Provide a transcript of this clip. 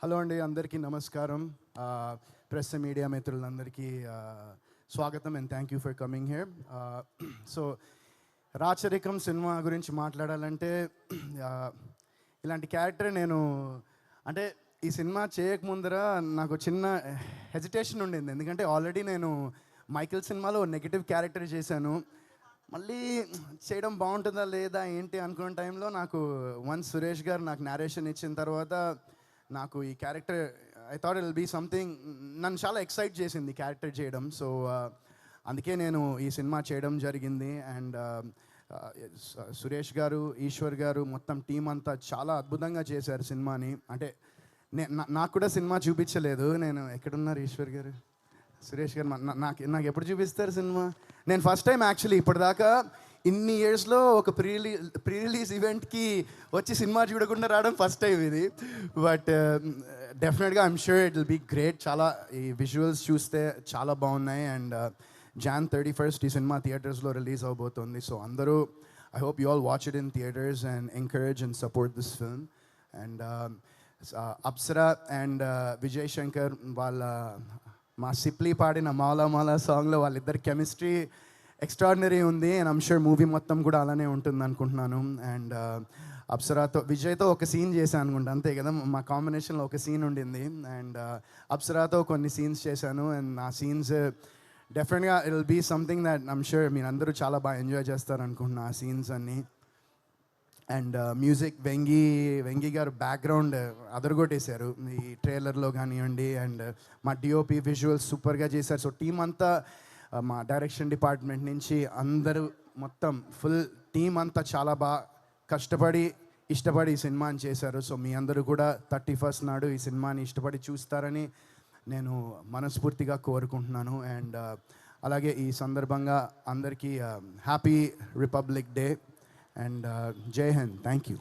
Hello అండి, అందరికీ నమస్కారం. ప్రెస్ మీడియా మిత్రులందరికీ స్వాగతం and thank you for coming here. So Racharikam cinema గురించి మాట్లాడాలంటే ఇలాంటి క్యారెక్టర్ నేను అంటే ఈ సినిమా చేయకముందర నాకు చిన్న హెజిటేషన్ ఉండింది. ఎందుకంటే ఆల్రెడీ నేను మైకిల్ సినిమాలో నెగిటివ్ క్యారెక్టర్ చేశాను. మళ్ళీ చేయడం బాగుంటుందా లేదా ఏంటి అనుకున్న టైంలో నాకు వన్స్ సురేష్ గారు నాకు నేరేషన్ ఇచ్చిన తర్వాత నాకు ఈ character I thought it will be something నన్ను చాలా ఎక్సైట్ చేసింది క్యారెక్టర్ చేయడం. సో అందుకే నేను ఈ సినిమా చేయడం జరిగింది. అండ్ సురేష్ గారు, ఈశ్వర్ గారు, మొత్తం టీం అంతా చాలా అద్భుతంగా చేశారు సినిమాని. అంటే నాకు కూడా సినిమా చూపించలేదు. నేను ఎక్కడున్నారు ఈశ్వర్ గారు, సురేష్ గారు? నాకు ఎప్పుడు చూపిస్తారు సినిమా? నేను ఫస్ట్ టైం యాక్చువల్లీ ఇప్పటిదాకా ఇన్ని ఇయర్స్లో ఒక ప్రీ రిలీజ్ ఈవెంట్కి వచ్చి సినిమా చూడకుండా రావడం ఫస్ట్ టైం ఇది. బట్ డెఫినెట్గా I'm sure it will be great. చాలా ఈ విజువల్స్ చూస్తే చాలా బాగున్నాయి. అండ్ Jan 31st ఈ సినిమా థియేటర్స్లో రిలీజ్ అవబోతుంది. సో అందరూ I hope you all watch it in theatres and encourage and support this film. And Apsara and Vijay Shankar వాళ్ళ మా సిప్లీ పాడిన మాలా మాలా సాంగ్లో వాళ్ళిద్దరి కెమిస్ట్రీ ఎక్స్ట్రాడినరీ ఉంది. అండ్ ఐమ్ షూర్ మూవీ మొత్తం కూడా అలానే ఉంటుంది అనుకుంటున్నాను. అండ్ అప్సరాతో విజయ్తో ఒక సీన్ చేశాను అనుకుంటా, అంతే కదా, మా కాంబినేషన్లో ఒక సీన్ ఉండింది. అండ్ అప్సరాతో కొన్ని సీన్స్ చేశాను. అండ్ ఆ సీన్స్ డెఫినెట్గా it will be something that I'm sure మీరు అందరూ చాలా బాగా ఎంజాయ్ చేస్తారు అనుకుంటున్నా ఆ సీన్స్ అన్నీ. అండ్ మ్యూజిక్ వెంగి గారు బ్యాక్గ్రౌండ్ అదరగొట్టేశారు ఈ ట్రైలర్లో కానివ్వండి. అండ్ మా డిఓపి విజువల్స్ సూపర్గా చేశారు. సో టీం అంతా మా డైరెక్షన్ డిపార్ట్మెంట్ నుంచి అందరూ మొత్తం ఫుల్ టీం అంతా చాలా బాగా కష్టపడి ఇష్టపడి ఈ సినిమాని చేశారు. సో మీ అందరూ కూడా 31st నాడు ఈ సినిమాని ఇష్టపడి చూస్తారని నేను మనస్ఫూర్తిగా కోరుకుంటున్నాను. అండ్ అలాగే ఈ సందర్భంగా అందరికీ హ్యాపీ రిపబ్లిక్ డే అండ్ జై హింద్. Thank you.